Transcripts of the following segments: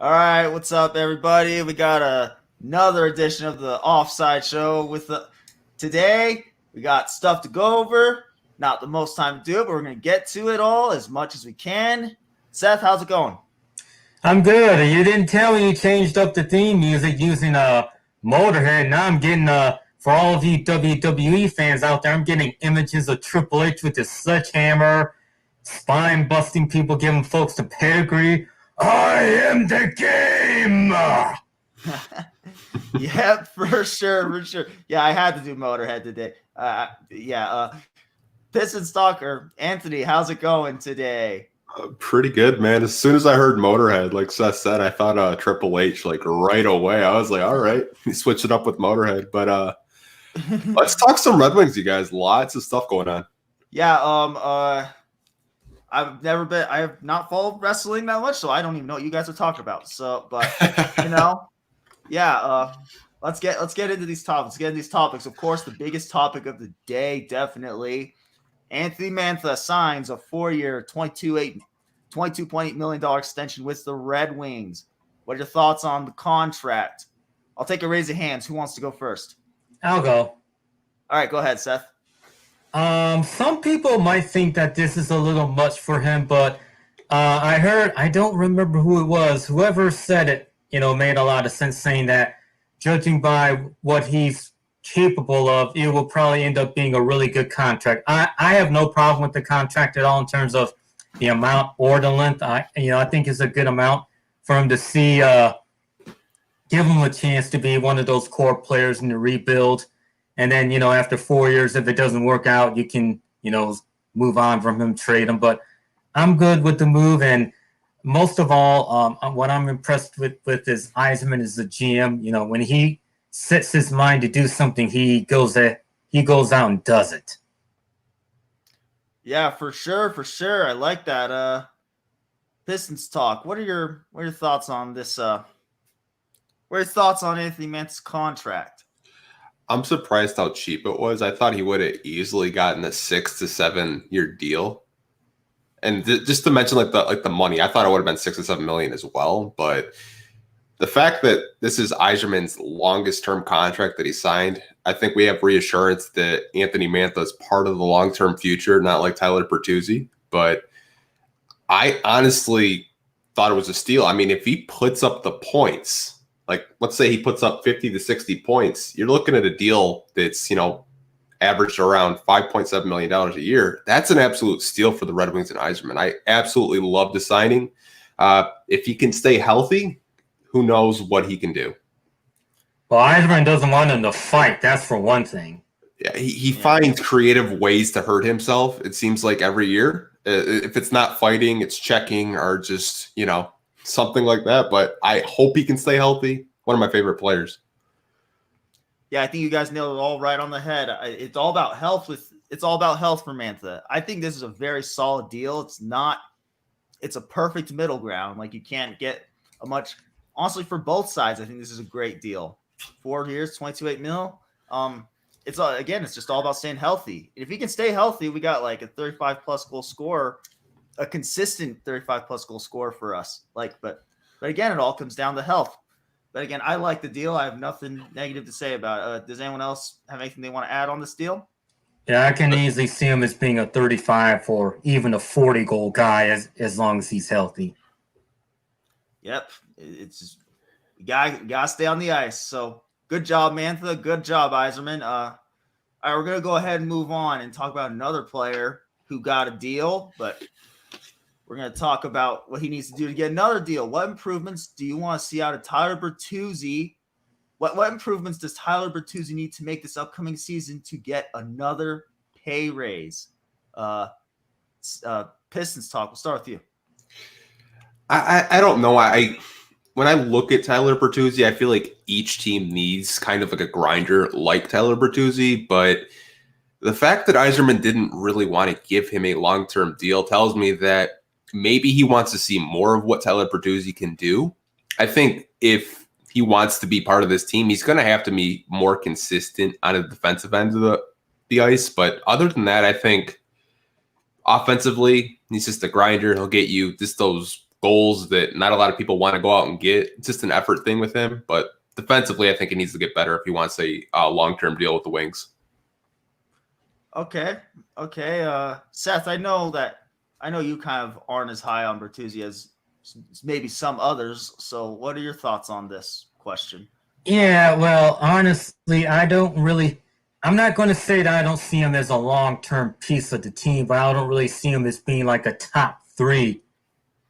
All right, what's up, everybody? We got another edition of the Offside Show today. We got stuff to go over. Not the most time to do it, but we're gonna get to it all as much as we can. Seth, how's it going? I'm good. You didn't tell me you changed up the theme music using Motorhead. Now I'm getting for all of you WWE fans out there, I'm getting images of Triple H with his sledgehammer, spine busting people, giving folks the pedigree. I am the game. Yep, for sure. Yeah, I had to do Motorhead today. Piston Stalker Anthony, how's it going today? Pretty good, man. As soon as I heard Motorhead, like Seth said, I thought Triple H like right away. I was like, all right, he switched it up with Motorhead. But let's talk some Red Wings, you guys. Lots of stuff going on. Yeah, I have not followed wrestling that much, so I don't even know what you guys are talking about. So, but yeah, let's get into these topics. Of course, the biggest topic of the day, definitely, Anthony Mantha signs a 4-year, $22.8 million extension with the Red Wings. What are your thoughts on the contract? I'll take a raise of hands. Who wants to go first? I'll go. All right, go ahead, Seth. Some people might think that this is a little much for him, but I don't remember who it was. Whoever said it, made a lot of sense, saying that judging by what he's capable of, it will probably end up being a really good contract. I have no problem with the contract at all in terms of the amount or the length. I think it's a good amount for him to see, give him a chance to be one of those core players in the rebuild. And then, after 4 years, if it doesn't work out, you can, move on from him, trade him. But I'm good with the move. And most of all, what I'm impressed with is Yzerman is the GM. When he sets his mind to do something, he goes out and does it. Yeah, for sure. I like that. Pistons talk. What are your thoughts on this? What are your thoughts on Anthony Mantha's contract? I'm surprised how cheap it was. I thought he would have easily gotten a 6 to 7 year deal. And just to mention like the money, I thought it would have been 6 to 7 million as well. But the fact that this is Yzerman's longest term contract that he signed, I think we have reassurance that Anthony Mantha is part of the long-term future, not like Tyler Bertuzzi. But I honestly thought it was a steal. I mean, if he puts up the points, like let's say he puts up 50 to 60 points, you're looking at a deal that's, averaged around $5.7 million a year. That's an absolute steal for the Red Wings and Yzerman. I absolutely love the signing. If he can stay healthy, who knows what he can do. Well, Yzerman doesn't want him to fight. That's for one thing. Yeah, he finds creative ways to hurt himself, it seems like, every year. If it's not fighting, it's checking or just, something like that. But I hope he can stay healthy. One of my favorite players. Yeah, I think you guys nailed it all right on the head. It's all about health for Mantha. I think this is a very solid deal. It's a perfect middle ground. Like, you can't get a much, honestly, for both sides. I think this is a great deal. 4 years, 22.8 mil. It's just all about staying healthy. If he can stay healthy, we got like a 35 plus goal scorer, a consistent 35 plus goal scorer for us. But again, it all comes down to health. But again, I like the deal. I have nothing negative to say about it. Does anyone else have anything they want to add on this deal? Yeah, I can easily see him as being a 35 or even a 40 goal guy as long as he's healthy. Yep. It's just, you gotta stay on the ice. So good job, Mantha. Good job, Yzerman. All right, we're gonna go ahead and move on and talk about another player who got a deal, but we're going to talk about what he needs to do to get another deal. What improvements do you want to see out of Tyler Bertuzzi? What improvements does Tyler Bertuzzi need to make this upcoming season to get another pay raise? Pistons talk. We'll start with you. I don't know. When I look at Tyler Bertuzzi, I feel like each team needs kind of like a grinder like Tyler Bertuzzi, but the fact that Yzerman didn't really want to give him a long-term deal tells me that maybe he wants to see more of what Tyler Bertuzzi can do. I think if he wants to be part of this team, he's going to have to be more consistent on the defensive end of the ice. But other than that, I think offensively, he's just a grinder. He'll get you just those goals that not a lot of people want to go out and get. It's just an effort thing with him. But defensively, I think he needs to get better if he wants a long-term deal with the Wings. Okay. Seth, I know you kind of aren't as high on Bertuzzi as maybe some others. So what are your thoughts on this question? Yeah, well, honestly, I'm not going to say that I don't see him as a long-term piece of the team, but I don't really see him as being like a top 3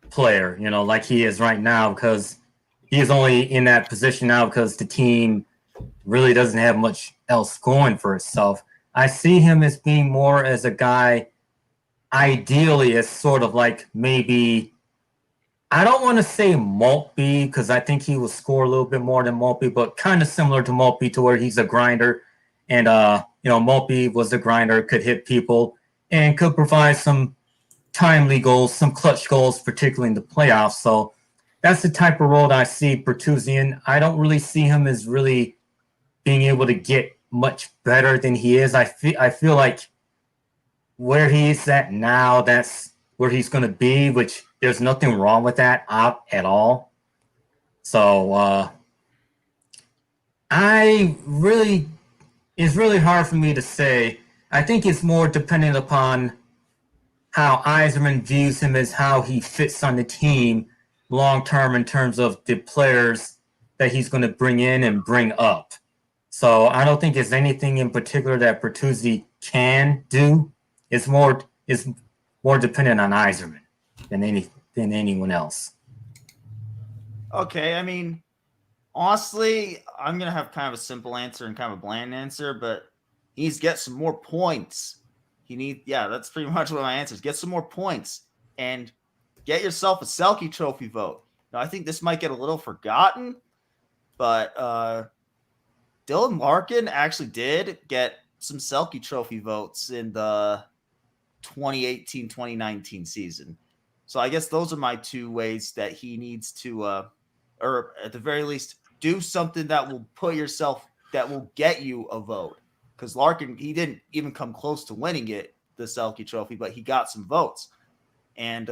player, like he is right now, because he is only in that position now because the team really doesn't have much else going for itself. I see him as being more as a guy, ideally, as sort of like maybe, I don't want to say Maltby because I think he will score a little bit more than Maltby, but kind of similar to Maltby to where he's a grinder. And, Maltby was a grinder, could hit people, and could provide some timely goals, some clutch goals, particularly in the playoffs. So that's the type of role that I see Bertuzzi in. I don't really see him as really being able to get much better than he is. I feel like where he is at now, that's where he's going to be, which there's nothing wrong with that at all. So it's really hard for me to say. I think it's more dependent upon how Yzerman views him as how he fits on the team long term in terms of the players that he's going to bring in and bring up. So I don't think it's anything in particular that Bertuzzi can do. It's more dependent on Yzerman than anyone else. Okay, I mean, honestly, I'm gonna have kind of a simple answer and kind of a bland answer, but he needs to get some more points. That's pretty much what my answer is. Get some more points and get yourself a Selke Trophy vote. Now, I think this might get a little forgotten, but Dylan Larkin actually did get some Selke Trophy votes in the 2018-2019 season. So I guess those are my 2 ways that he needs to, or at the very least, do something that will get you a vote. Because Larkin, he didn't even come close to winning the Selke Trophy, but he got some votes. And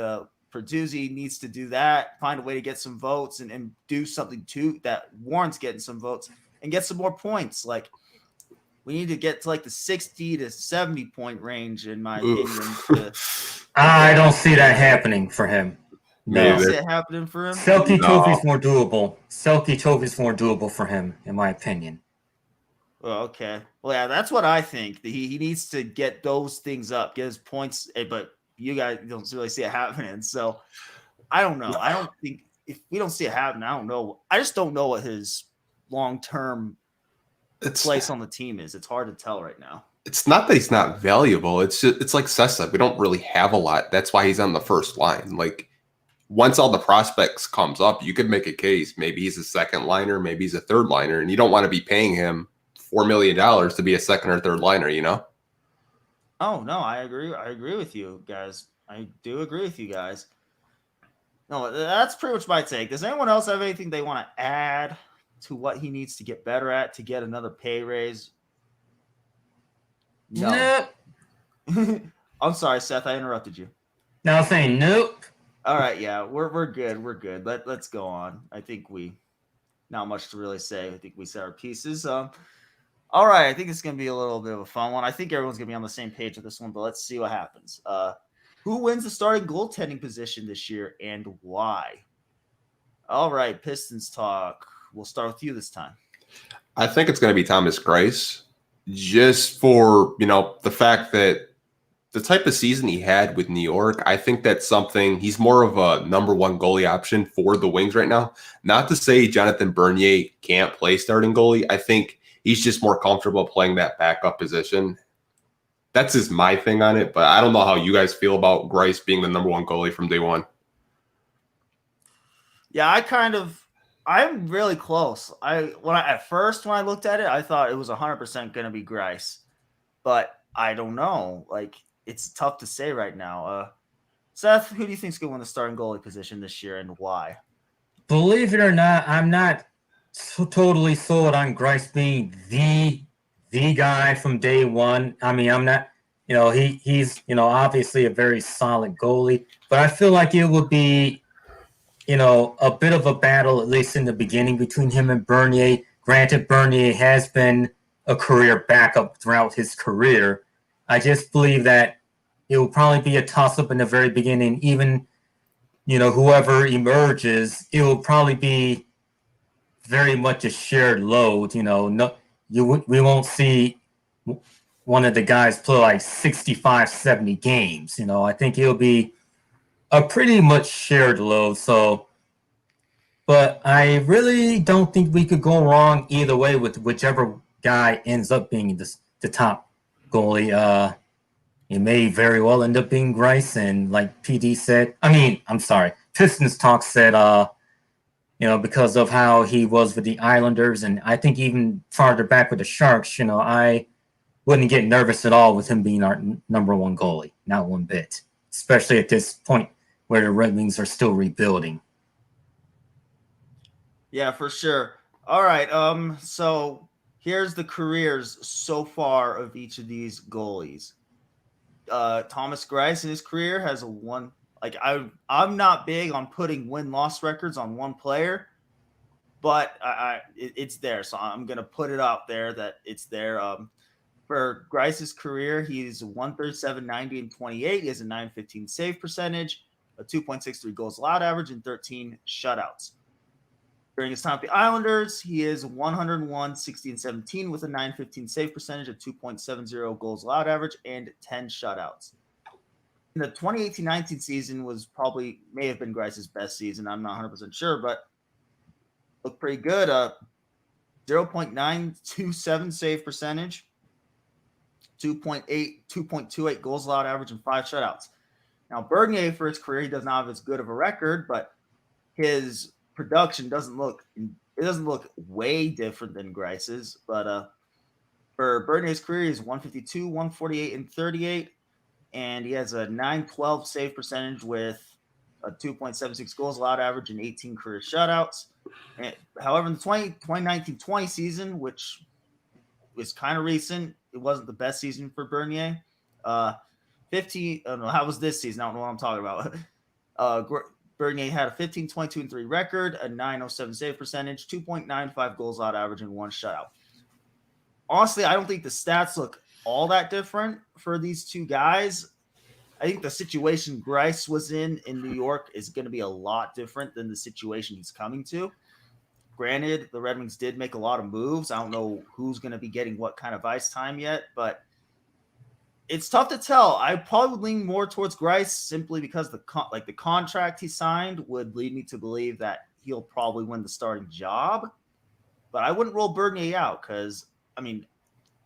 Bertuzzi needs to do that, find a way to get some votes and do something too that warrants getting some votes and get some more points. Like, we need to get to like the 60 to 70 point range, in my opinion. I don't see that happening for him. No, I don't see it happening for him. Selke Trophy's more doable. Selke Trophy's more doable for him, in my opinion. Well, okay. Well, yeah, that's what I think. He needs to get those things up, get his points, but you guys don't really see it happening. So I don't know. I don't think if we don't see it happen, I don't know. I just don't know what his long-term place on the team is. It's hard to tell right now. It's not that he's not valuable. It's like Seth said, we don't really have a lot. That's why he's on the first line. Like, once all the prospects comes up, you could make a case. Maybe he's a second liner, maybe he's a third liner, and you don't want to be paying him $4 million to be a second or third liner, Oh, no, I agree. I agree with you guys. I do agree with you guys. No, that's pretty much my take. Does anyone else have anything they want to add to what he needs to get better at to get another pay raise? No. Nope. I'm sorry, Seth. I interrupted you. No, I'm saying nope. All right, yeah, we're good. We're good. Let's go on. I think not much to really say. I think we said our pieces. All right, I think it's gonna be a little bit of a fun one. I think everyone's gonna be on the same page with this one, but let's see what happens. Who wins the starting goaltending position this year and why? All right, Pistons talk. We'll start with you this time. I think it's going to be Thomas Greiss, just for, the fact that the type of season he had with New York, I think that's something, he's more of a number 1 goalie option for the Wings right now. Not to say Jonathan Bernier can't play starting goalie. I think he's just more comfortable playing that backup position. That's just my thing on it, but I don't know how you guys feel about Greiss being the number 1 goalie from day one. Yeah, I'm really close. When I looked at it, I thought it was 100% going to be Greiss, but I don't know. Like, it's tough to say right now. Seth, who do you think is going to win the starting goalie position this year and why? Believe it or not, I'm not totally sold on Greiss being the guy from day one. I mean, I'm not, he's obviously a very solid goalie, but I feel like it would be a bit of a battle, at least in the beginning, between him and Bernier. Granted, Bernier has been a career backup throughout his career. I just believe that it will probably be a toss-up in the very beginning. Even, whoever emerges, it will probably be very much a shared load. We won't see one of the guys play like 65, 70 games. I think it'll be a pretty much shared load. So, but I really don't think we could go wrong either way with whichever guy ends up being the top goalie. It may very well end up being Grice, and like PD said, Pistons Talk said, because of how he was with the Islanders, and I think even farther back with the Sharks, I wouldn't get nervous at all with him being our number one goalie, not one bit, especially at this point where the Red Wings are still rebuilding. Yeah, for sure. All right. So here's the careers so far of each of these goalies. Thomas Greiss in his career has a one. Like I'm not big on putting win-loss records on one player, but it's there, so I'm gonna put it out there that it's there. For Greiss's career, he's 137, 90, and 28. He has a 915 save percentage, a 2.63 goals allowed average, and 13 shutouts. During his time at the Islanders, he is 101, 60, and 17 with a 915 save percentage, a 2.70 goals allowed average, and 10 shutouts. In the 2018-19 season may have been Greiss's best season. I'm not 100% sure, but looked pretty good. 0.927 save percentage, 2.28 goals allowed average, and 5 shutouts. Now, Bernier, for his career, he does not have as good of a record, but his production doesn't look way different than Greiss's. But for Bernier's career, he's 152, 148, and 38, and he has a 912 save percentage with a 2.76 goals allowed average and 18 career shutouts. However, in the 2019-20 season, which was kind of recent, it wasn't the best season for Bernier. 15. I don't know, how was this season? I don't know what I'm talking about. Bernier had a 15, 22, and 3 record, a 907 save percentage, 2.95 goals allowed average, and 1 shutout. Honestly, I don't think the stats look all that different for these two guys. I think the situation Greiss was in New York is going to be a lot different than the situation he's coming to. Granted, the Red Wings did make a lot of moves. I don't know who's going to be getting what kind of ice time yet, but it's tough to tell. I probably would lean more towards Greiss simply because the contract he signed would lead me to believe that he'll probably win the starting job. But I wouldn't roll Bernier out because,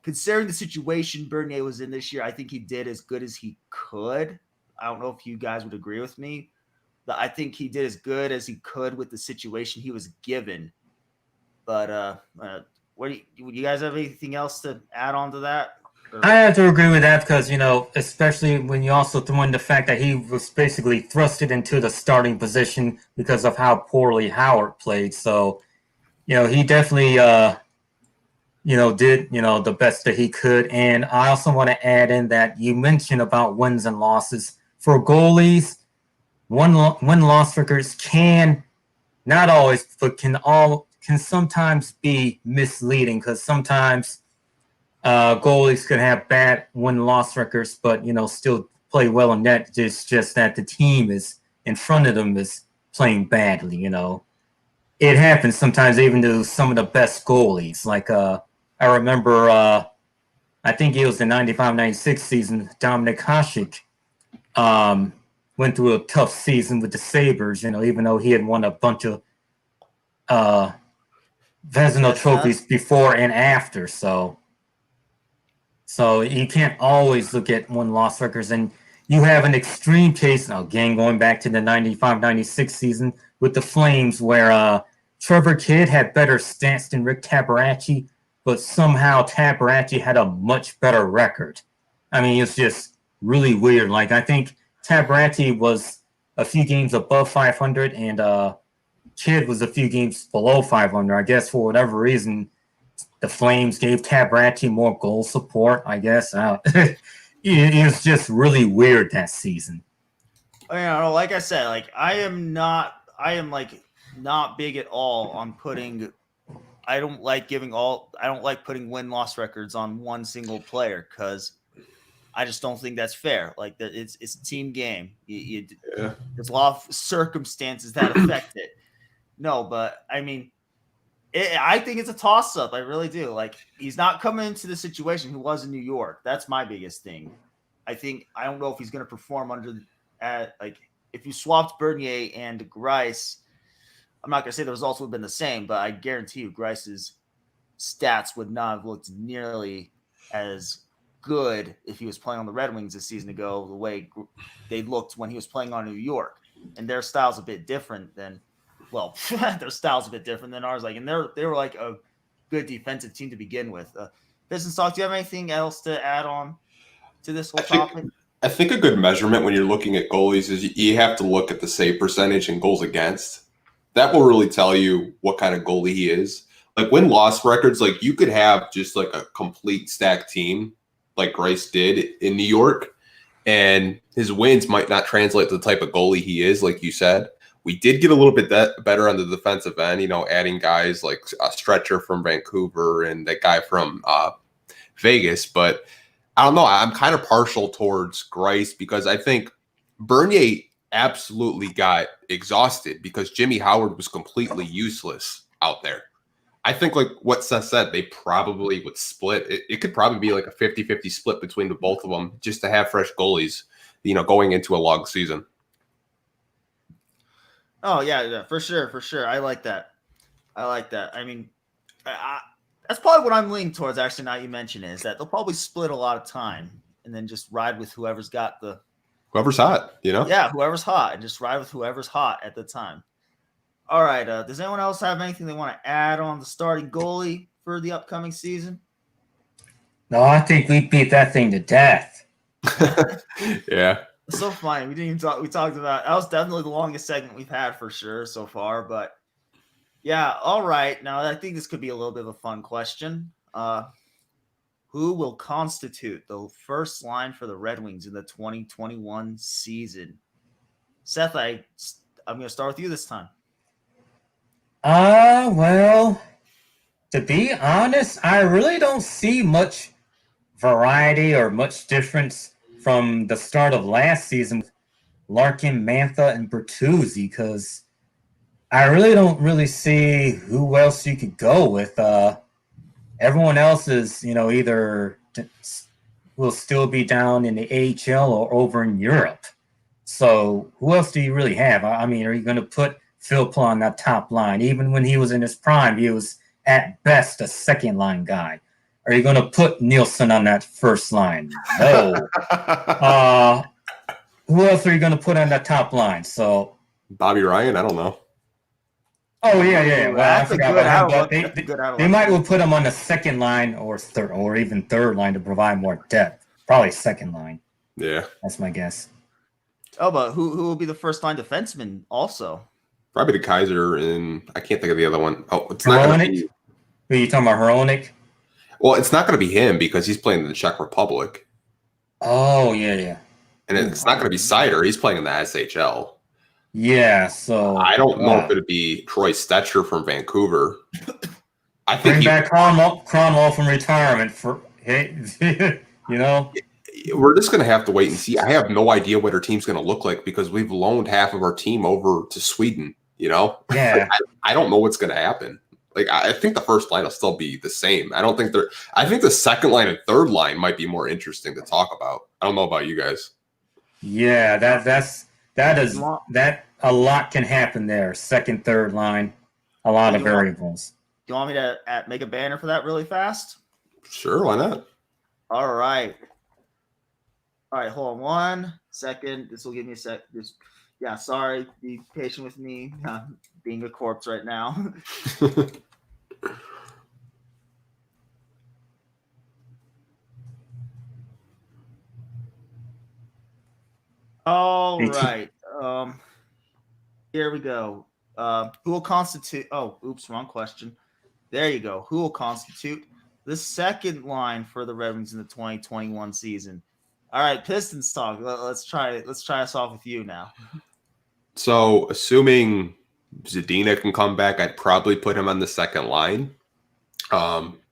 considering the situation Bernier was in this year, I think he did as good as he could. I don't know if you guys would agree with me, but I think he did as good as he could with the situation he was given. But do you guys have anything else to add on to that? I have to agree with that because, especially when you also throw in the fact that he was basically thrusted into the starting position because of how poorly Howard played. So, he definitely, did, the best that he could. And I also want to add in that you mentioned about wins and losses. For goalies, win-loss records can, not always, but can sometimes be misleading because sometimes goalies could have bad win-loss records, but still play well in net. It's just that the team is in front of them is playing badly. It happens sometimes even to some of the best goalies. Like I remember, I think it was the 95-96 season. Dominik Hasek went through a tough season with the Sabres. Even though he had won a bunch of Vezina trophies before and after, so you can't always look at win-loss records. And you have an extreme case, now again, going back to the 95-96 season with the Flames, where Trevor Kidd had better stats than Rick Tabaracci, but somehow Tabaracci had a much better record. It's just really weird. Like, I think Tabaracci was a few games above 500, and Kidd was a few games below 500. I guess for whatever reason, the Flames gave Tabaracci more goal support, I guess. It was just really weird that season. Like I said, I I am like not big at all on putting. I don't like putting win-loss records on one single player because I just don't think that's fair. Like that, it's a team game. There's a lot of circumstances that affect it. No, but I mean, I think it's a toss-up. I really do. Like he's not coming into the situation he was in New York. That's my biggest thing. I don't know if he's going to perform if you swapped Bernier and Grice. I'm not going to say the results would have been the same, but I guarantee you Grice's stats would not have looked nearly as good if he was playing on the Red Wings a season ago, the way they looked when he was playing on New York. And their style's a bit different than, their style's a bit different than ours. Like, and they were like a good defensive team to begin with. Business Talk, do you have anything else to add on to this whole topic? I think a good measurement when you're looking at goalies is you have to look at the save percentage and goals against. That will really tell you what kind of goalie he is. Like win-loss records, like you could have just like a complete stacked team like Grice did in New York, and his wins might not translate to the type of goalie he is, like you said. We did get a little bit better on the defensive end, adding guys like a Stretcher from Vancouver and that guy from Vegas. But I don't know. I'm kind of partial towards Grice because I think Bernier absolutely got exhausted because Jimmy Howard was completely useless out there. I think like what Seth said, they probably would split. It could probably be like a 50-50 split between the both of them just to have fresh goalies, going into a long season. Oh, yeah, for sure. I like that. I mean, that's probably what I'm leaning towards, actually, now you mention it, is that they'll probably split a lot of time and then just ride with whoever's got whoever's hot, Yeah, whoever's hot, and just ride with whoever's hot at the time. All right, does anyone else have anything they want to add on the starting goalie for the upcoming season? No, I think we beat that thing to death. Yeah. It's so funny. We didn't even talk. We talked about that was definitely the longest segment we've had for sure so far. But yeah, all right. Now I think this could be a little bit of a fun question. Who will constitute the first line for the Red Wings in the 2021 season? Seth, I'm going to start with you this time. Well, to be honest, I really don't see much variety or much difference from the start of last season with Larkin, Mantha, and Bertuzzi, because I really don't really see who else you could go with. Everyone else is, either will still be down in the AHL or over in Europe. So who else do you really have? I mean, are you going to put Philp on that top line? Even when he was in his prime, he was at best a second line guy. Are you going to put Nielsen on that first line? No. Who else are you going to put on that top line? So Bobby Ryan, I don't know. Oh yeah. Well, I forgot about him, but they might will put him on the second line or third or even third line to provide more depth. Probably second line. Yeah, that's my guess. Oh, but who will be the first line defenseman also? Probably the Kaiser, and I can't think of the other one. Oh, it's Hronik? not going to be. Who are you talking about, Hronik? Well, it's not going to be him because he's playing in the Czech Republic. Oh yeah. And it's not going to be Seider. He's playing in the SHL. Yeah, so I don't know if it'd be Troy Stetcher from Vancouver. I think bring back Cromwell from retirement for We're just going to have to wait and see. I have no idea what our team's going to look like because we've loaned half of our team over to Sweden. Yeah. I don't know what's going to happen. Like I think the first line will still be the same. I think the second line and third line might be more interesting to talk about. I don't know about you guys. Yeah, that a lot can happen there. Second, third line, a lot of variables. Do you want me to make a banner for that really fast? Sure, why not? All right, hold on 1 second. This will give me a sec. Sorry. Be patient with me. Being a corpse right now. All right. Here we go. Who will constitute? Oh, oops, wrong question. There you go. Who will constitute the second line for the Red Wings in the 2021 season? All right, Pistons talk. Let's try us off with you now. So, assuming Zadina can come back. I'd probably put him on the second line.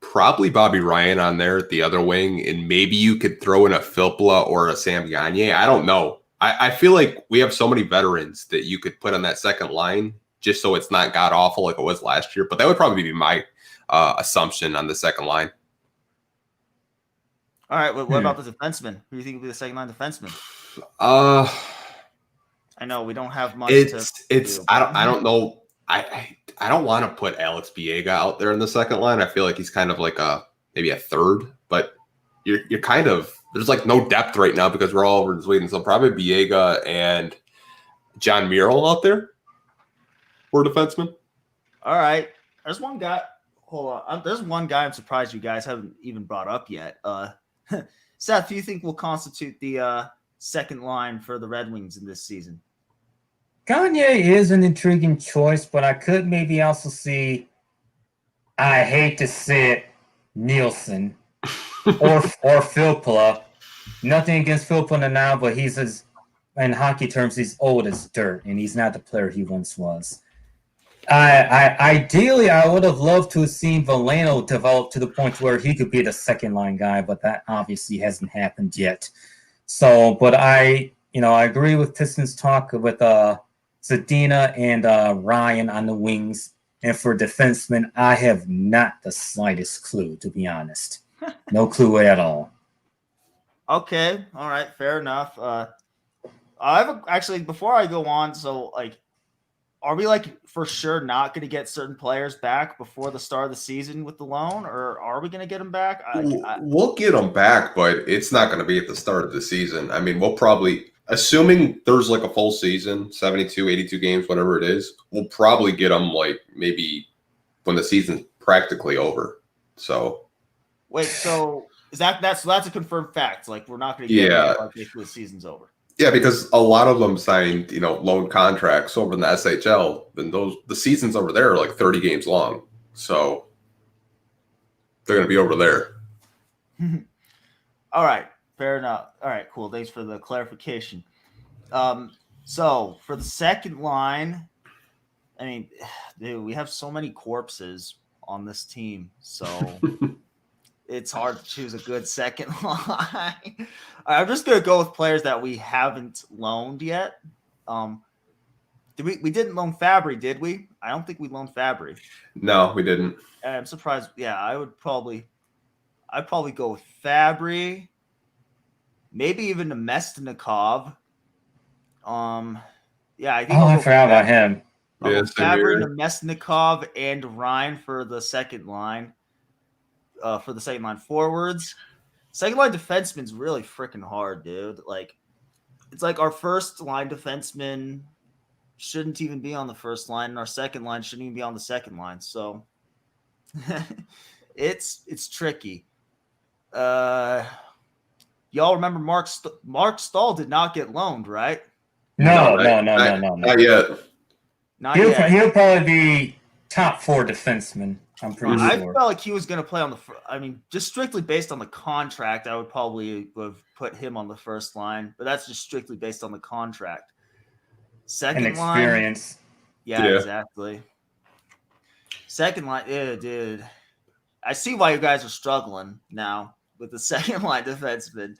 Probably Bobby Ryan on there at the other wing, and maybe you could throw in a Filppula or a Sam Gagner. I don't know. I feel like we have so many veterans that you could put on that second line just so it's not god awful like it was last year. But that would probably be my assumption on the second line. All right. What about the defenseman? Who do you think will be the second line defenseman? I know we don't have much. I don't know. I don't want to put Alex Biega out there in the second line. I feel like he's kind of like maybe a third, but you're kind of, there's like no depth right now because we're all over in Sweden. So probably Biega and John Murrell out there for defenseman. All right. There's one guy. Hold on. There's one guy I'm surprised you guys haven't even brought up yet. Seth, who do you think will constitute the second line for the Red Wings in this season? Gagner is an intriguing choice, but I could maybe also see, I hate to say it, Nielsen or Filppula. Nothing against Filppula now, but he's in hockey terms, he's old as dirt, and he's not the player he once was. Ideally, I would have loved to have seen Veleno develop to the point where he could be the second line guy, but that obviously hasn't happened yet. So, but I agree with Pistons talk with Zadina and Ryan on the wings. And for defensemen, I have not the slightest clue, to be honest. No clue at all. Okay. All right. Fair enough. Actually, before I go on, so are we for sure not going to get certain players back before the start of the season with the loan, or are we going to get them back? We'll get them back, but it's not going to be at the start of the season. I mean, we'll probably, assuming there's a full season, 72, 82 games, whatever it is, we'll probably get them maybe when the season's practically over. So wait, so that's a confirmed fact? We're not going to get them before the season's over. Yeah, because a lot of them signed, loan contracts over in the SHL. Then the seasons over there are 30 games long, so they're going to be over there. All right, fair enough. All right, cool. Thanks for the clarification. So for the second line, I mean, dude, we have so many corpses on this team, so it's hard to choose a good second line. I'm just gonna go with players that we haven't loaned yet. We didn't loan Fabry, did we? I don't think we loaned Fabry. No, we didn't. I'm surprised. Yeah, I'd probably go with Fabry, maybe even Nemestnikov. Yeah, I think. I forgot about him. Fabry, Nemestnikov, and Ryan for the second line. For the second line forwards. Second line defenseman's really freaking hard, dude. It's our first line defenseman shouldn't even be on the first line, and our second line shouldn't even be on the second line. So it's tricky. Y'all remember Mark Stahl did not get loaned, right? No. Not yet. He'll probably be top 4 defenseman. I'm pretty sure. I felt like he was going to play on just strictly based on the contract, I would probably have put him on the first line, but that's just strictly based on the contract. Second and experience. Line. Yeah, exactly. Second line, dude. I see why you guys are struggling now with the second line defenseman.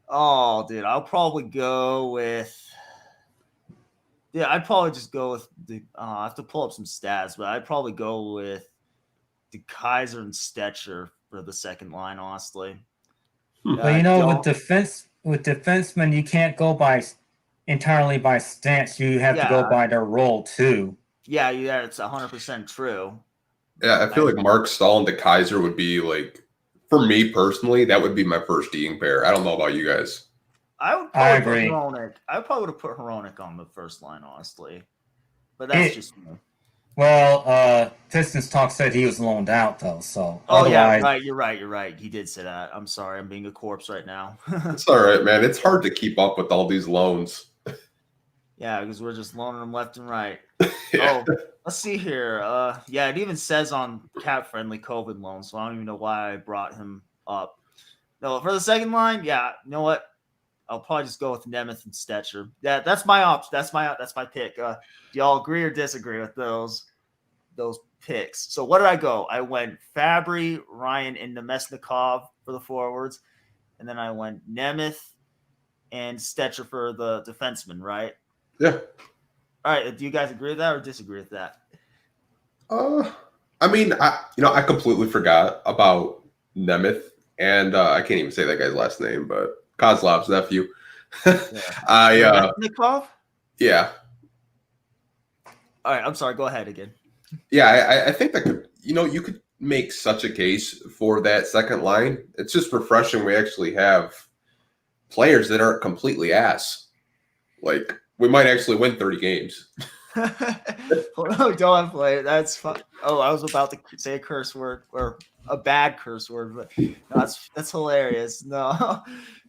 Oh, dude, I'll probably go with. Yeah, I'd probably just go with I have to pull up some stats, but I'd probably go with the Kaiser and Stetcher for the second line, honestly. But with defensemen, you can't go entirely by stats. You have to go by their role too. Yeah, it's 100% true. Yeah, I feel like Mark Stahl and the Kaiser would be for me personally, that would be my first Deing pair. I don't know about you guys. I agree. I probably would have put Hronek on the first line, honestly. But that's just me. Well, Pistons Talk said he was loaned out, though. So. Yeah, right. You're right. He did say that. I'm sorry. I'm being a corpse right now. It's all right, man. It's hard to keep up with all these loans. Yeah, because we're just loaning them left and right. Yeah. Oh, let's see here. Yeah, it even says on cap-friendly COVID loans, so I don't even know why I brought him up. No, for the second line, yeah, you know what? I'll probably just go with Nemeth and Stetcher. That's my option. That's my pick. Do y'all agree or disagree with those picks? So what did I go? I went Fabry, Ryan, and Nemesnikov for the forwards, and then I went Nemeth and Stetcher for the defenseman, right? Yeah. All right. Do you guys agree with that or disagree with that? I mean, I completely forgot about Nemeth, and I can't even say that guy's last name, but Kozlov's nephew. Nemesnikov? Yeah. All right. I'm sorry. Go ahead again. Yeah, I think that you could make such a case for that second line. It's just refreshing. We actually have players that aren't completely ass. Like, we might actually win 30 games. Don't play. That's fun. Oh, I was about to say a curse word or a bad curse word, but no, that's hilarious. No,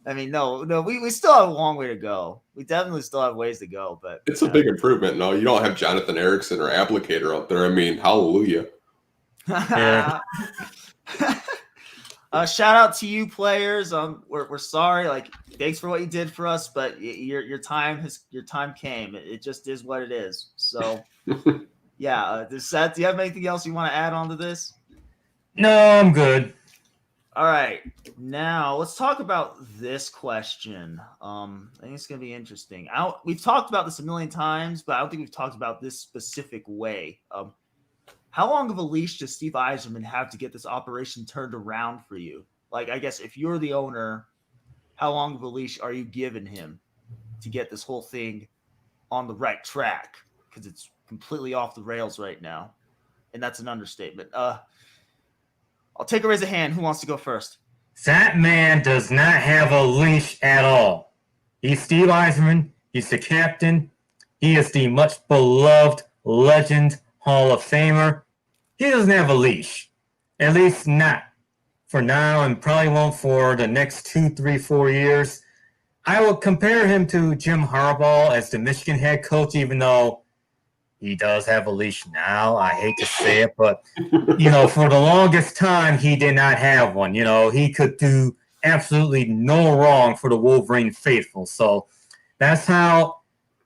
I mean, no. We still have a long way to go. We definitely still have ways to go, but it's a big improvement. No, you don't have Jonathan Erickson or Applicator out there. I mean, hallelujah. Yeah. Shout out to you players. We're sorry. Like, thanks for what you did for us, but your time came. It just is what it is. So, yeah. Seth, do you have anything else you want to add on to this? No, I'm good. All right. Now let's talk about this question. I think it's gonna be interesting. We've talked about this a million times, but I don't think we've talked about this specific way. How long of a leash does Steve Yzerman have to get this operation turned around for you? Like, I guess if you're the owner, how long of a leash are you giving him to get this whole thing on the right track? Because it's completely off the rails right now. And that's an understatement. I'll take a raise of hand. Who wants to go first? That man does not have a leash at all. He's Steve Yzerman. He's the captain. He is the much beloved legend Hall of Famer. He doesn't have a leash. At least not for now, and probably won't for the next 2, 3, 4 years. I will compare him to Jim Harbaugh as the Michigan head coach, even though he does have a leash now. I hate to say it, but, for the longest time, he did not have one. He could do absolutely no wrong for the Wolverine faithful. So that's how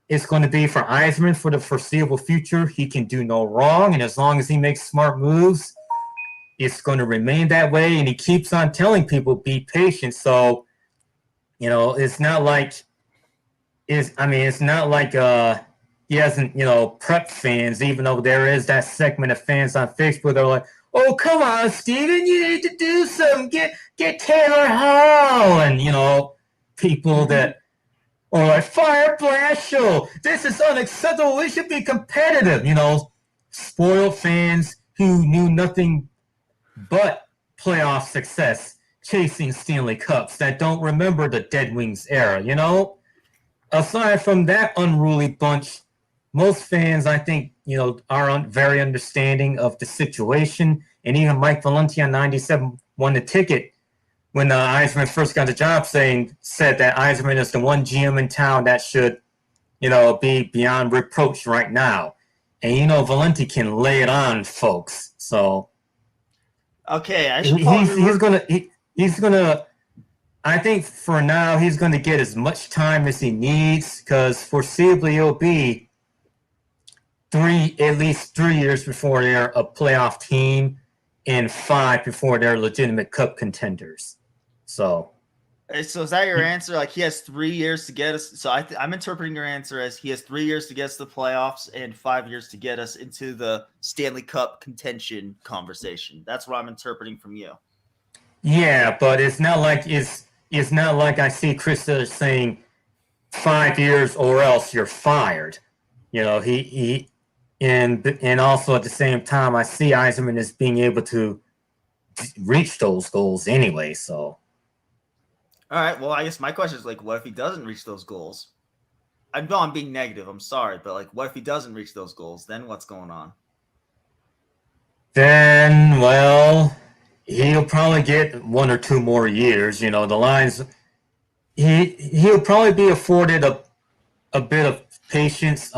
it's going to be for Yzerman for the foreseeable future. He can do no wrong, and as long as he makes smart moves, it's going to remain that way. And he keeps on telling people, be patient. So, it's not like he hasn't, prepped fans, even though there is that segment of fans on Facebook that are like, oh, come on, Steven, you need to do something. Get Taylor Hall. And, people that or like Fire Blast Show. This is unacceptable. We should be competitive. Spoiled fans who knew nothing but playoff success, chasing Stanley Cups that don't remember the Dead Wings era. Aside from that unruly bunch, most fans, I think, are very understanding of the situation. And even Mike Valenti on 97 won the ticket when Yzerman first got the job, said that Yzerman is the one GM in town that should, be beyond reproach right now. And Valenti can lay it on folks. So, okay, he's gonna. I think for now he's gonna get as much time as he needs, because foreseeably it'll be at least 3 years before they're a playoff team, and 5 before they're legitimate cup contenders. So is that your answer? Like, he has 3 years to get us. So I'm interpreting your answer as he has 3 years to get us to the playoffs and 5 years to get us into the Stanley Cup contention conversation. That's what I'm interpreting from you. Yeah, but it's not like I see Chris saying 5 years or else you're fired. He and also at the same time, I see Yzerman as being able to reach those goals anyway. So. All right. Well, I guess my question is, like, what if he doesn't reach those goals? I know I'm being negative. I'm sorry, but like, what if he doesn't reach those goals? Then what's going on? Then, well, he'll probably get 1 or 2 more years. The lines. He'll probably be afforded a bit of patience.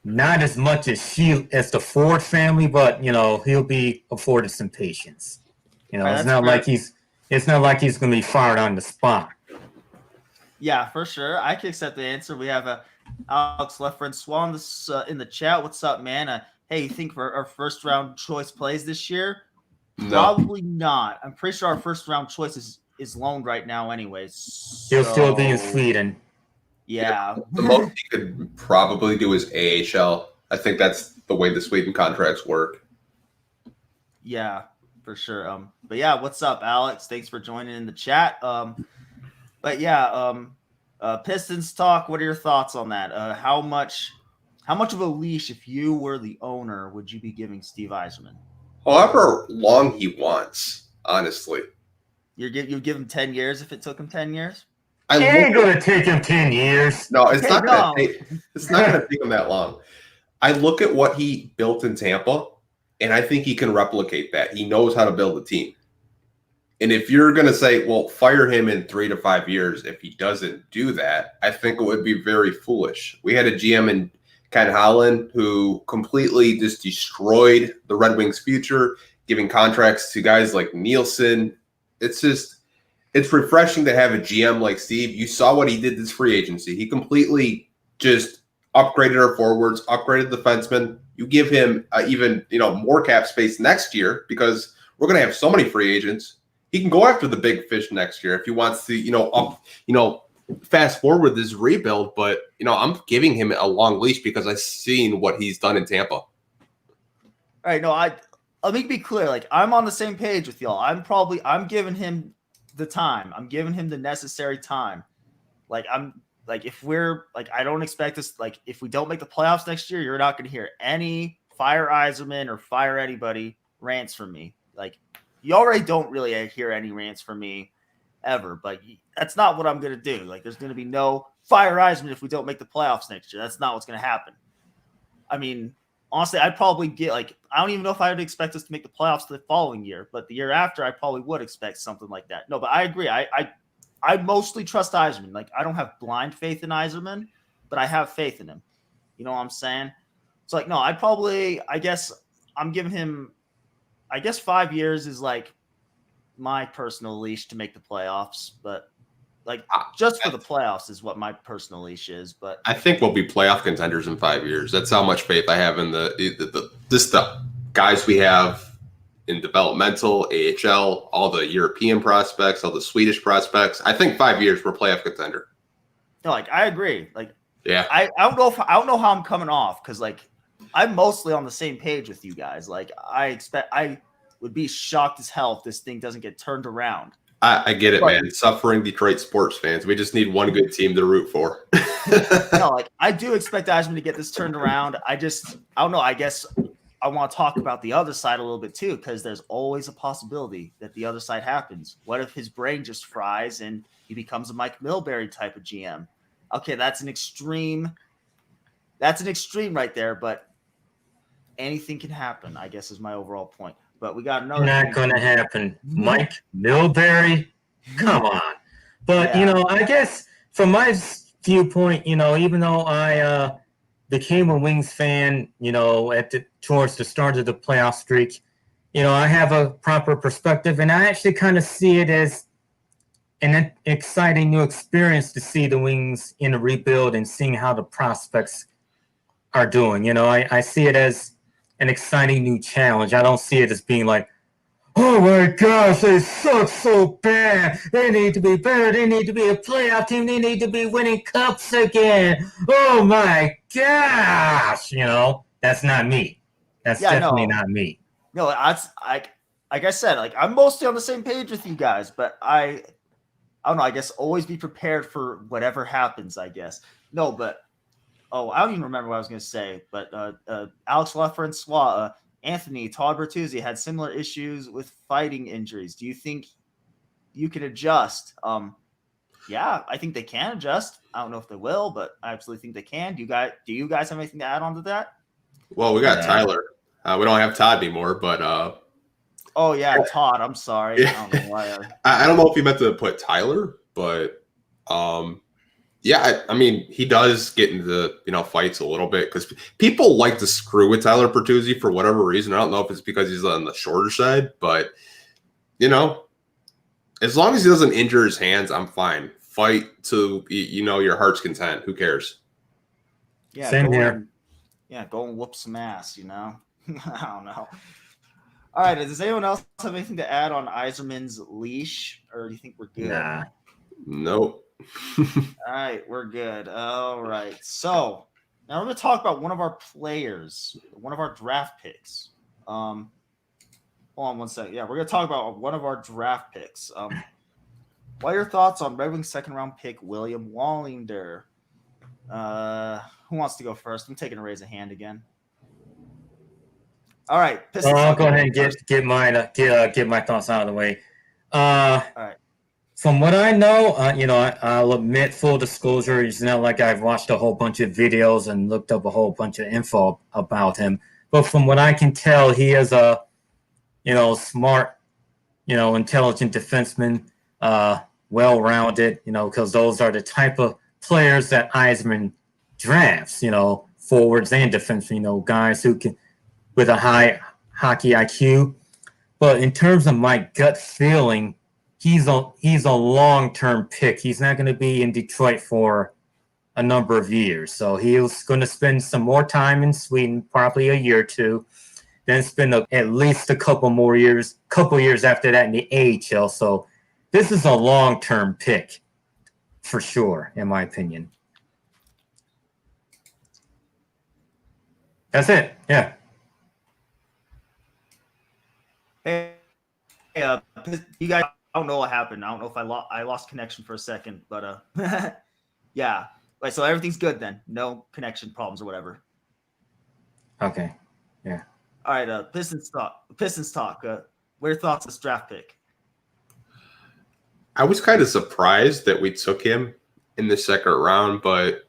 Not as much as the Ford family, but he'll be afforded some patience. It's not like he's going to be fired on the spot. Yeah, for sure. I can accept the answer. We have Alex Left Friend Swan this, in the chat. What's up, man? Hey, you think our first round choice plays this year? No. Probably not. I'm pretty sure our first round choice is loaned right now anyways. He'll still be in Sweden. Yeah. The most he could probably do is AHL. I think that's the way the Sweden contracts work. Yeah, for sure. But yeah, what's up, Alex? Thanks for joining in the chat. But yeah, Pistons talk. What are your thoughts on that? How much of a leash, if you were the owner, would you be giving Steve Yzerman? However long he wants, honestly. You'd give him 10 years if it took him 10 years? It ain't going to take him 10 years. No, it's not going to take him that long. I look at what he built in Tampa, and I think he can replicate that. He knows how to build a team. And if you're going to say, well, fire him in 3 to 5 years if he doesn't do that, I think it would be very foolish. We had a GM in Ken Holland who completely just destroyed the Red Wings' future, giving contracts to guys like Nielsen. It's refreshing to have a GM like Steve. You saw what he did this free agency. He completely just upgraded our forwards, upgraded the defensemen. You give him even more cap space next year because we're going to have so many free agents. He can go after the big fish next year if he wants to, fast forward this rebuild. But, I'm giving him a long leash because I've seen what he's done in Tampa. All right. No, let me be clear. Like, I'm on the same page with y'all. I'm giving him the time. I'm giving him the necessary time. If I don't expect this, if we don't make the playoffs next year, you're not going to hear any fire Yzerman or fire anybody rants from me. You already don't really hear any rants from me ever, but that's not what I'm going to do. There's going to be no fire Yzerman if we don't make the playoffs next year. That's not what's going to happen. I mean, honestly, I'd probably get I don't even know if I would expect us to make the playoffs the following year, but the year after, I probably would expect something like that. No, but I agree. I mostly trust Yzerman. I don't have blind faith in Yzerman, but I have faith in him. You know what I'm saying? It's no, I guess I'm giving him, 5 years is my personal leash to make the playoffs, but just for the playoffs is what my personal leash is. But I think we'll be playoff contenders in 5 years. That's how much faith I have in the guys we have in developmental, AHL, all the European prospects, all the Swedish prospects. I think 5 years we're playoff contender. No, I agree. Yeah, I don't know how I'm coming off because I'm mostly on the same page with you guys. I would be shocked as hell if this thing doesn't get turned around. I get it, man. Suffering Detroit sports fans. We just need one good team to root for. No, I do expect Yzerman to get this turned around. I don't know. I guess I want to talk about the other side a little bit too, because there's always a possibility that the other side happens. What if his brain just fries and he becomes a Mike Milbury type of GM? Okay, that's an extreme right there, but anything can happen, I guess, is my overall point. But we got another. Not going to happen. Mike Milbury, come on. But, I guess from my viewpoint, even though I became a Wings fan, towards the start of the playoff streak, I have a proper perspective, and I actually kind of see it as an exciting new experience to see the Wings in a rebuild and seeing how the prospects are doing. I see it as an exciting new challenge. I don't see it as being oh my gosh, they suck so bad. They need to be better. They need to be a playoff team. They need to be winning cups again. Oh my gosh. That's not me. That's definitely not me. No, like I said, I'm mostly on the same page with you guys, but I don't know. I guess always be prepared for whatever happens, I guess. No, but I don't even remember what I was going to say, but Alex Leffer and Swa, Anthony, Tyler Bertuzzi had similar issues with fighting injuries. Do you think you can adjust? Yeah, I think they can adjust. I don't know if they will, but I absolutely think they can. Do you guys have anything to add on to that? Well, we got Tyler. We don't have Todd anymore, but oh yeah, Todd. I'm sorry. Yeah. I don't know why. I don't know if you meant to put Tyler, but yeah, I mean, he does get into fights a little bit because people like to screw with Tyler Bertuzzi for whatever reason. I don't know if it's because he's on the shorter side, but as long as he doesn't injure his hands, I'm fine. fight to your heart's content. Who cares? Yeah, Same here. Go and whoop some ass. I don't know. All right. Does anyone else have anything to add on Yzerman's leash, or do you think we're good? Nah. Nope. All right, we're good. All right. So now we're going to talk about one of our players, one of our draft picks. Hold on one second. Yeah, we're going to talk about one of our draft picks. What are your thoughts on Red Wings second round pick William Wallinder? Who wants to go first? I'm taking a raise of hand again. All right. I'll go ahead and get my thoughts out of the way. All right. From what I know, I'll admit, full disclosure, it's not like I've watched a whole bunch of videos and looked up a whole bunch of info about him. But from what I can tell, he is a, smart, intelligent defenseman, well-rounded, because those are the type of players that Yzerman drafts, forwards and defensemen, guys who can, with a high hockey IQ. But in terms of my gut feeling, he's a long-term pick. He's not going to be in Detroit for a number of years. So he's going to spend some more time in Sweden, probably a year or two, then spend at least a couple years after that in the AHL. So this is a long-term pick for sure, in my opinion. That's it. Yeah. Hey, you guys, I don't know what happened. I don't know if I lost connection for a second, but yeah. Like, so everything's good then. No connection problems or whatever. Okay. Yeah. All right. Pistons talk. What are your thoughts on this draft pick? I was kind of surprised that we took him in the second round, but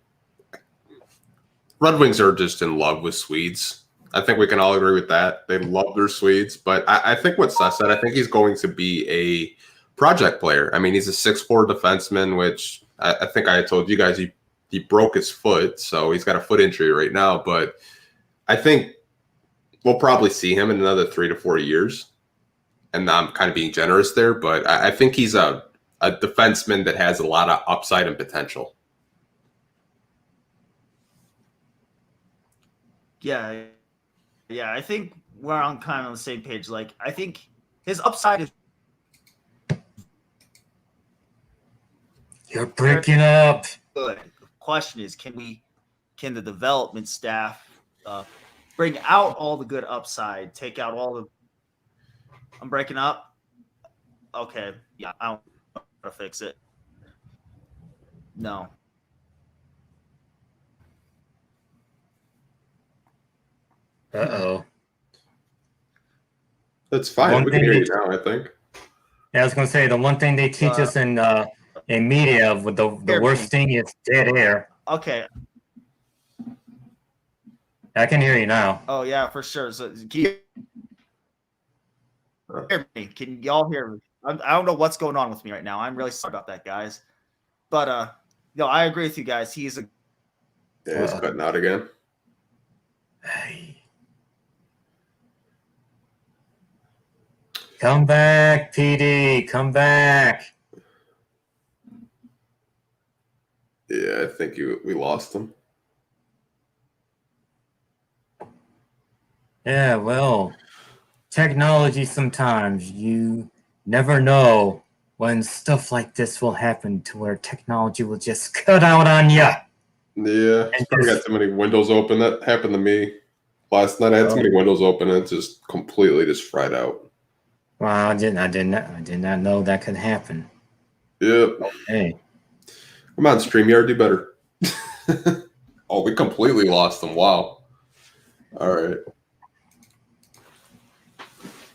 Red Wings are just in love with Swedes. I think we can all agree with that. They love their Swedes, but I think what Seth said, I think he's going to be a project player. I mean, he's a 6'4" defenseman, which I think I told you guys he broke his foot, so he's got a foot injury right now. But I think we'll probably see him in another 3 to 4 years. And I'm kind of being generous there, but I think he's a defenseman that has a lot of upside and potential. Yeah, I think we're on kind of the same page. Like, I think his upside is. You're breaking up. Good. The question is, can the development staff bring out all the good upside, take out all the. I'm breaking up. Okay, yeah, I don't know how to fix it. No. Uh-oh. That's fine. We can hear you now, I think. Yeah, I was going to say, the one thing they teach us in media with the worst thing is dead air. Okay. I can hear you now. Oh, yeah, for sure. So, can you hear me? Can y'all hear me? I don't know what's going on with me right now. I'm really sorry about that, guys. But, I agree with you guys. He's a. Yeah, it's cutting out again. Hey. Come back, PD. Come back. Yeah, I think we lost him. Yeah, well, technology sometimes you never know when stuff like this will happen to where technology will just cut out on you. Yeah, I got too many windows open. That happened to me last night. I had too many windows open and it just completely just fried out. Well, I did not know that could happen. Yep. Hey. Come on, StreamYard, do better. Oh, we completely lost them. Wow. All right.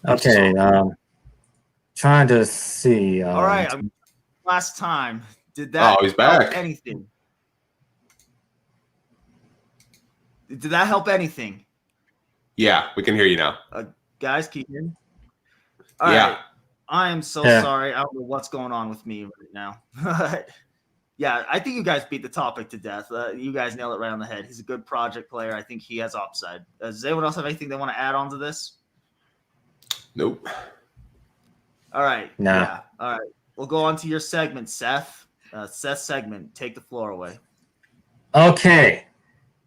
Okay. Trying to see. All right. Last time. Did that he's back. help anything? Did that help anything? Yeah, we can hear you now. Guys, can you hear me? All right. I am so sorry. I don't know what's going on with me right now. Yeah, I think you guys beat the topic to death. You guys nailed it right on the head. He's a good project player. I think he has upside. Does anyone else have anything they want to add on to this? Nope. All right. Nah. Yeah. All right. We'll go on to your segment, Seth. Seth segment, take the floor away. Okay.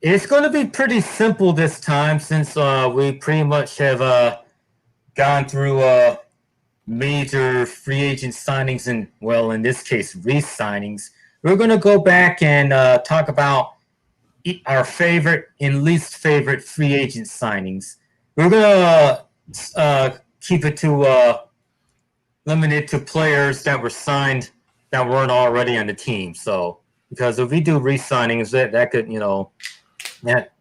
It's going to be pretty simple this time since we pretty much have gone through major free agent signings and, well, in this case, re-signings. We're going to go back and talk about our favorite and least favorite free agent signings. We're going to keep it to limited to players that were signed that weren't already on the team. So, because if we do re-signings, that could,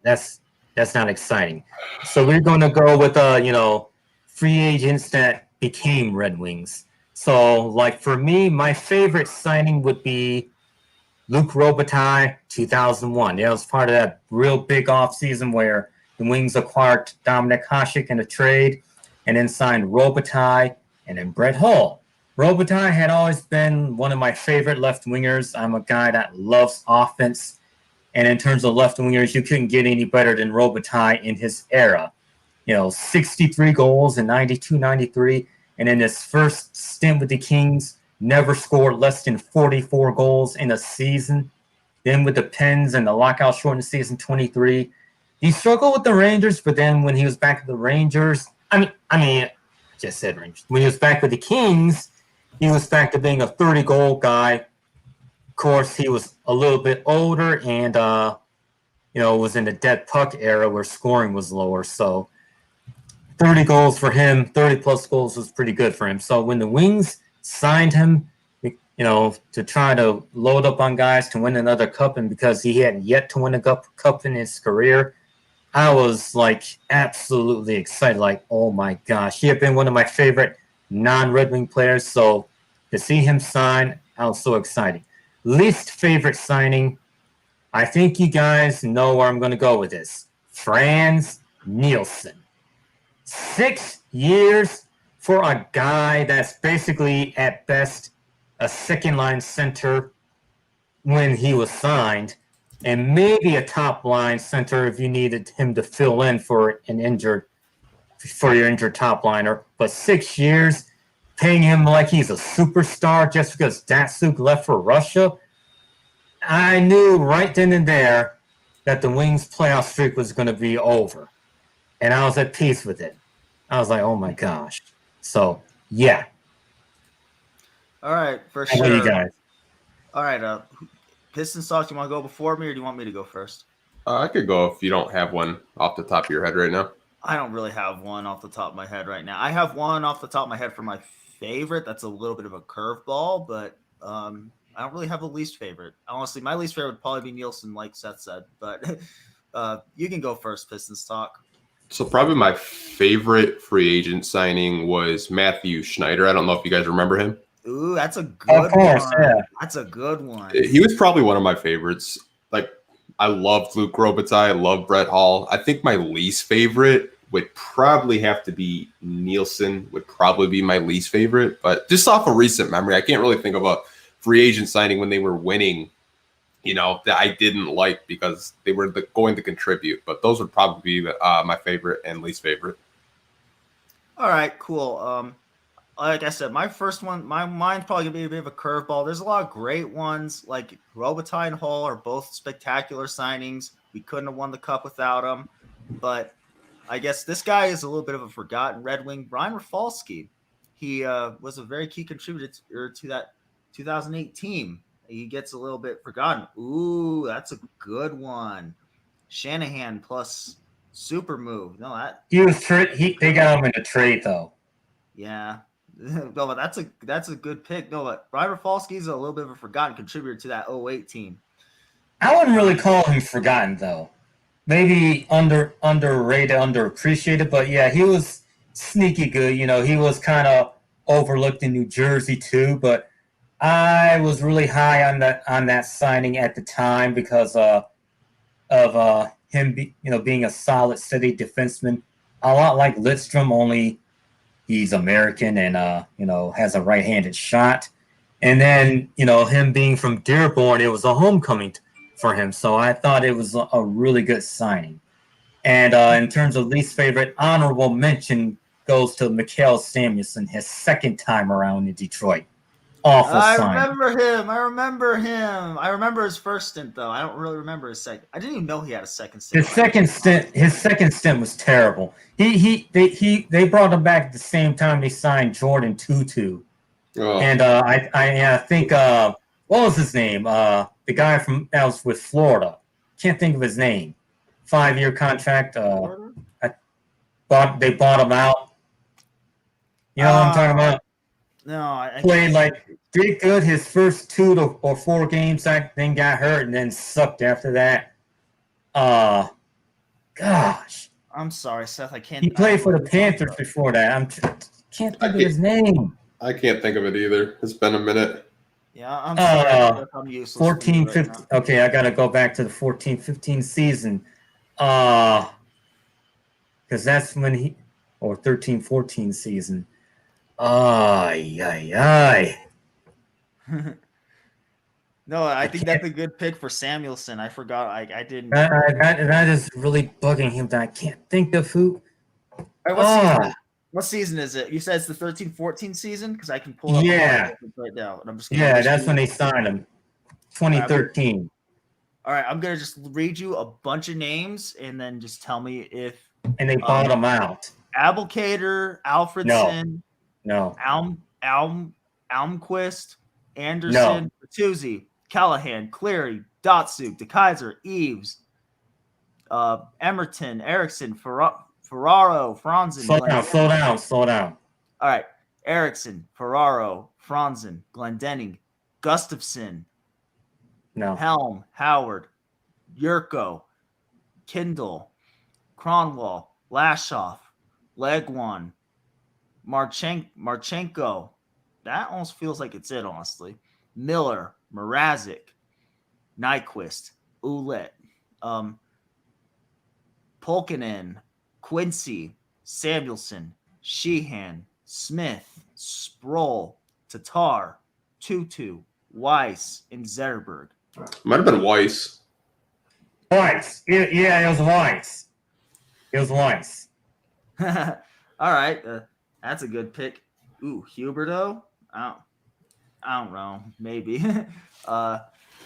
that's not exciting. So we're going to go with free agents that became Red Wings. So, like for me, my favorite signing would be Luc Robitaille, 2001. That was part of that real big offseason where the Wings acquired Dominik Hasek in a trade and then signed Robitaille and then Brett Hull. Robitaille had always been one of my favorite left wingers. I'm a guy that loves offense. And in terms of left wingers, you couldn't get any better than Robitaille in his era. 63 goals in 92, 93. And in his first stint with the Kings, never scored less than 44 goals in a season. Then with the Pens and the lockout shortened season 23, he struggled with the Rangers, but then when he was back at the Rangers, just said Rangers. When he was back with the Kings, he was back to being a 30-goal guy. Of course, he was a little bit older and, was in the dead puck era where scoring was lower. So 30 goals for him, 30-plus goals was pretty good for him. So when the Wings signed him, to try to load up on guys to win another cup, and because he hadn't yet to win a cup in his career, I was absolutely excited. Oh my gosh, he had been one of my favorite non-Red Wing players. So to see him sign, I was so excited. Least favorite signing, I think you guys know where I'm going to go with this. Frans Nielsen. 6 years for a guy that's basically at best a second-line center when he was signed, and maybe a top-line center if you needed him to fill in for your injured top liner. But 6 years, paying him like he's a superstar just because Datsuk left for Russia, I knew right then and there that the Wings playoff streak was going to be over. And I was at peace with it. I was like, oh my gosh. So, yeah. All right, for How sure. about you guys? All right, Pistons talk. Do you want to go before me, or do you want me to go first? I could go if you don't have one off the top of your head right now. I don't really have one off the top of my head right now. I have one off the top of my head for my favorite. That's a little bit of a curveball, but I don't really have a least favorite. Honestly, my least favorite would probably be Nielsen, like Seth said. But you can go first, Pistons talk. So probably my favorite free agent signing was Matthew Schneider. I don't know if you guys remember him. Ooh, that's a good one. Yeah. That's a good one. He was probably one of my favorites. I loved Luc Robitaille. I loved Brett Hull. I think my least favorite would probably have to be Nielsen, would probably be my least favorite. But just off of recent memory, I can't really think of a free agent signing when they were winning, that I didn't like because they were going to contribute. But those would probably be my favorite and least favorite. All right, cool. Like I said, my first one, my mind's probably going to be a bit of a curveball. There's a lot of great ones, like Robitaille and Hull are both spectacular signings. We couldn't have won the cup without them. But I guess this guy is a little bit of a forgotten Red Wing. Brian Rafalski, he was a very key contributor to that 2008 team. He gets a little bit forgotten. Ooh, that's a good one. Shanahan plus super move. No, that he was they got him in a trade though. Yeah. No, but that's a good pick. No, but Brian Rafalski is a little bit of a forgotten contributor to that 08 team. I wouldn't really call him forgotten though. Maybe underrated, underappreciated, but yeah, he was sneaky good. He was kind of overlooked in New Jersey too, but I was really high on that signing at the time because of him being a solid, steady defenseman, a lot like Lidstrom, only he's American and has a right-handed shot. And then him being from Dearborn, it was a homecoming for him, so I thought it was a really good signing. And in terms of least favorite, honorable mention goes to Mikael Samuelsson, his second time around in Detroit. Awful I sign. remember him. I remember his first stint though. I don't really remember his second. I didn't even know he had a second stint. His second stint was terrible. They brought him back at the same time they signed Jordan Tutu. Oh. And I think what was his name? The guy that was with Florida. Can't think of his name. 5-year contract. They bought him out. You know what I'm talking about? No, I played like did good his first 2 or 4 games, then got hurt and then sucked after that. Gosh. I'm sorry, Seth. I can't. He played for the Panthers before that. Can't think of his name. I can't think of it either. It's been a minute. Yeah, I'm sorry. I'm useless. 14, 15. Okay, I got to go back to the 14-15 season. Because that's when or 13-14 season. Ay. No, I think that's a good pick for Samuelson. I forgot. I didn't. That is really bugging him that I can't think of who. All right, what season is it? You said it's the 13-14 season? Because I can pull up right now. And I'm just that's when they signed him. 2013. All right, I'm going to just read you a bunch of names and then just tell me if. And they bought him out. Abelkader, Alfredson. No. Almquist, Anderson, Bertuzzi, Callahan, Cleary, Datsuk, DeKaiser, Eves, Emerton, Erickson, Ferraro, Franzen. Slow down. All right. Erickson, Ferraro, Franzen, Glendenning, Gustafson, Helm, Howard, Yurko, Kindle, Cronwall, Lashoff, Legwan, Marchenko. That almost feels like it's it, honestly. Miller, Mrazek, Nyquist, Ouellette, Polkinen, Quincy, Samuelson, Sheehan, Smith, Sproul, Tatar, Tutu, Weiss, and Zetterberg. Might have been Weiss. Weiss. Yeah, it was Weiss. All right. That's a good pick. Ooh, Huberto? I don't know. Maybe. No,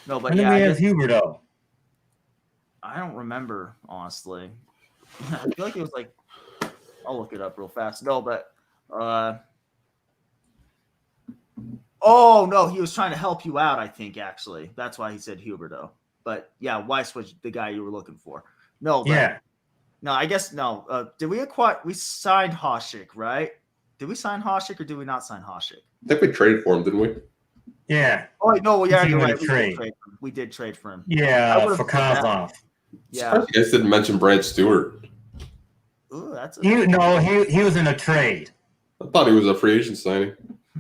but when did we have Huberto? I don't remember, honestly. I feel like it was like, I'll look it up real fast. No, but oh no, he was trying to help you out, I think, actually. That's why he said Huberto. But yeah, Weiss was the guy you were looking for. No, but no, I guess no. Did we signed Hasek, right? Did we sign Hasek or did we not sign Hasek? I think we traded for him, didn't we? Yeah. Oh wait, no, yeah, you're right. We did trade for him. Yeah, for Kozlov. Yeah. You guys didn't mention Brad Stewart. Ooh, that's he was in a trade. I thought he was a free agent signing.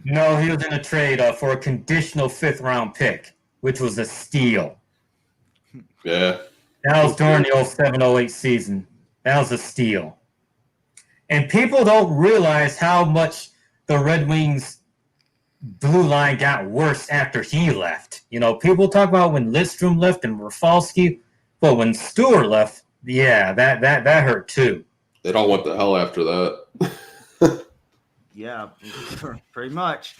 No, he was in a trade for a conditional 5th-round pick, which was a steal. Yeah. That was during the 07-08 season. That was a steal. And people don't realize how much the Red Wings blue line got worse after he left. You know, people talk about when Lidstrom left and Rafalski, but when Stewart left, yeah, that hurt too. They all went to hell after that. Yeah, pretty much.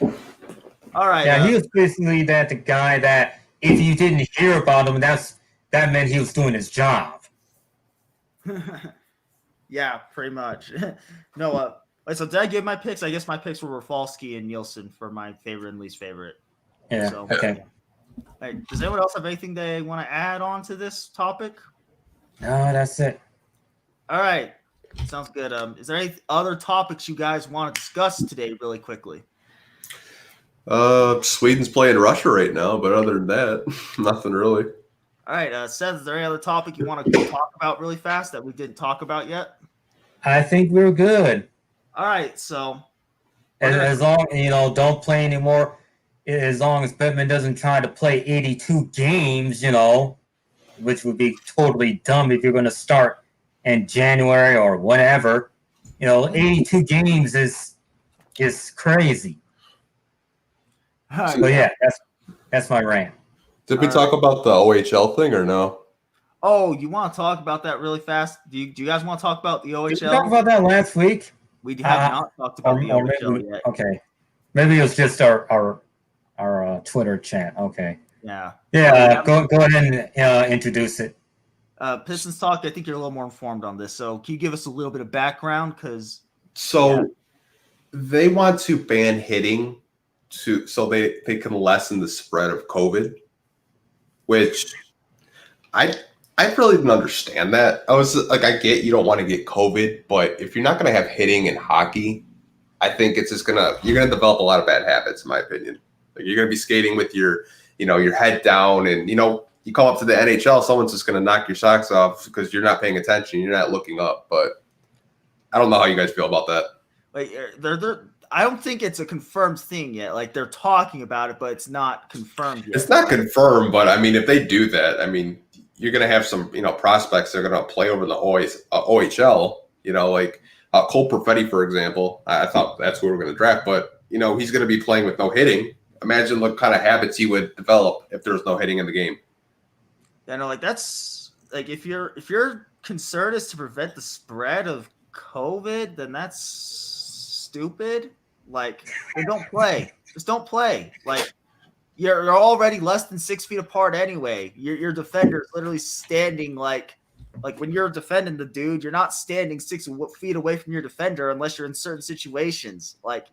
All right. Yeah, he was basically the guy that if you didn't hear about him, that meant he was doing his job. Yeah, pretty much. No, so did I give my picks? I guess my picks were Rafalski and Nielsen for my favorite and least favorite. Yeah. So, okay. Yeah. Right, does anyone else have anything they want to add on to this topic? No, that's it. All right. Sounds good. Is there any other topics you guys want to discuss today really quickly? Sweden's playing Russia right now, but other than that, nothing really. All right, Seth, is there any other topic you want to talk about really fast that we didn't talk about yet? I think we're good. All right, so as long don't play anymore. As long as Bettman doesn't try to play 82 games, which would be totally dumb if you're going to start in January or whatever. 82 games is crazy. So yeah, that's my rant. Did we talk about the OHL thing or no? Oh, you want to talk about that really fast? Do you guys want to talk about the OHL? Did we talk about that last week? We have not talked about the OHL yet. Okay. Maybe it was just our our Twitter chat. Okay. Yeah. Yeah. Go ahead and introduce it. Pistons Talk, I think you're a little more informed on this. So can you give us a little bit of background? They want to ban hitting so they can lessen the spread of COVID, which I really didn't understand that. I was like, I get you don't want to get COVID, but if you're not going to have hitting in hockey, I think it's just you're gonna develop a lot of bad habits, in my opinion. Like you're gonna be skating with your head down, and you come up to the NHL, someone's just gonna knock your socks off because you're not paying attention, you're not looking up. But I don't know how you guys feel about that. Like I don't think it's a confirmed thing yet. Like they're talking about it, but it's not confirmed yet. It's not confirmed, but I mean, if they do that, I mean, you're gonna have some prospects that are gonna play over the OHL. Like Cole Perfetti, for example. I thought that's who we were going to draft, but he's going to be playing with no hitting. Imagine what kind of habits he would develop if there's no hitting in the game. Yeah, no, like that's like if your concern is to prevent the spread of COVID, then that's stupid. Like, then don't play. Just don't play. Like, you're already less than 6 feet apart anyway. Your defender is literally standing like when you're defending the dude, you're not standing 6 feet away from your defender unless you're in certain situations. Like,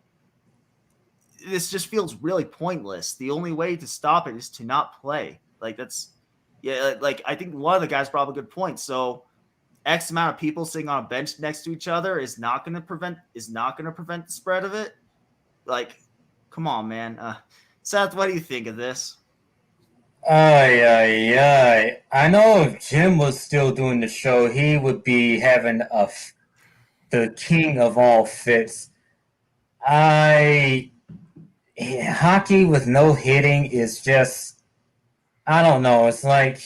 this just feels really pointless. The only way to stop it is to not play. Like, like I think one of the guys brought up a good point. So X amount of people sitting on a bench next to each other is not going to prevent the spread of it. Like, come on, man. Seth, what do you think of this? I know if Jim was still doing the show, he would be having the king of all fits. Hockey with no hitting is just, I don't know. It's like,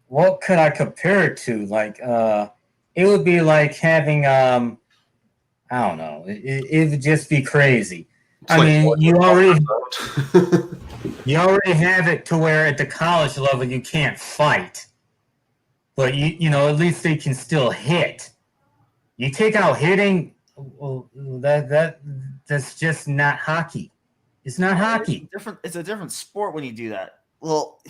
what could I compare it to? Like, it would be like having, I don't know. It would just be crazy. You already have it to where at the college level you can't fight, but at least they can still hit. You take out hitting, well, that's just not hockey. It's not hockey. It's a different sport when you do that. Well,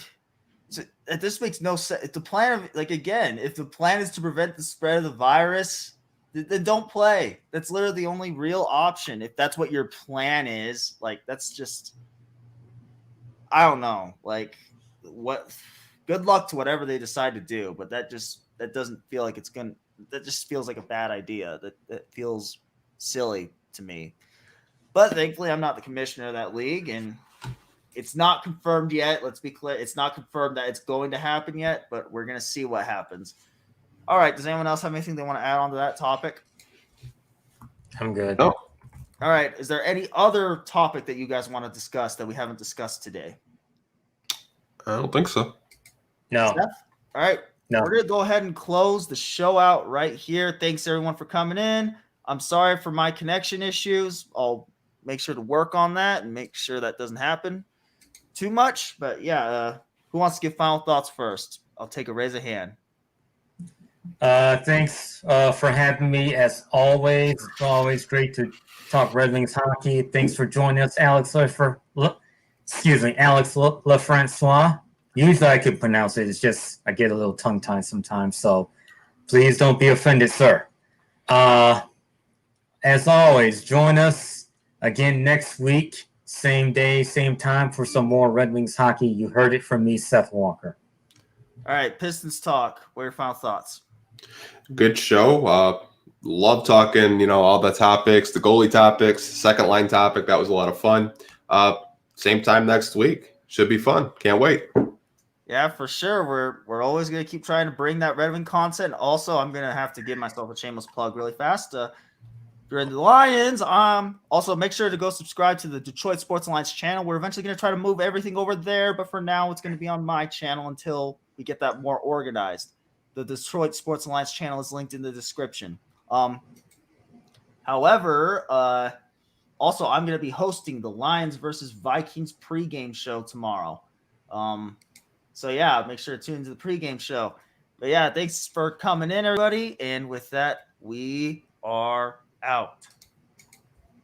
this makes no sense. If the plan if the plan is to prevent the spread of the virus, then don't play. That's literally the only real option. If that's what your plan is, like, that's just, I don't know. Like, what? Good luck to whatever they decide to do. But that doesn't feel like it's gonna. That just feels like a bad idea. That feels silly to me. But thankfully, I'm not the commissioner of that league, and it's not confirmed yet. Let's be clear. It's not confirmed that it's going to happen yet, but we're going to see what happens. All right. Does anyone else have anything they want to add on to that topic? I'm good. No. All right. Is there any other topic that you guys want to discuss that we haven't discussed today? I don't think so. No. Seth? All right. No. We're going to go ahead and close the show out right here. Thanks, everyone, for coming in. I'm sorry for my connection issues. I'll make sure to work on that and make sure that doesn't happen too much. But, yeah, who wants to give final thoughts first? I'll take a raise of hand. Thanks for having me, as always. It's always great to talk Red Wings hockey. Thanks for joining us, Alex Lefrancois. Usually I could pronounce it. It's just I get a little tongue-tied sometimes, so please don't be offended, sir. As always, join us again next week, same day, same time, for some more Red Wings hockey. You heard it from me, Seth Walker. All right, Pistons Talk. What are your final thoughts? Good show. Love talking, all the topics, the goalie topics, second line topic. That was a lot of fun. Same time next week. Should be fun. Can't wait. Yeah, for sure. We're always going to keep trying to bring that Red Wing content. Also, I'm going to have to give myself a shameless plug really fast. If you're into the Lions, also make sure to go subscribe to the Detroit Sports Alliance channel. We're eventually going to try to move everything over there, but for now, it's going to be on my channel until we get that more organized. The Detroit Sports Alliance channel is linked in the description. However, also, I'm going to be hosting the Lions versus Vikings pregame show tomorrow. So, yeah, make sure to tune into the pregame show. But, yeah, thanks for coming in, everybody. And with that, we are out.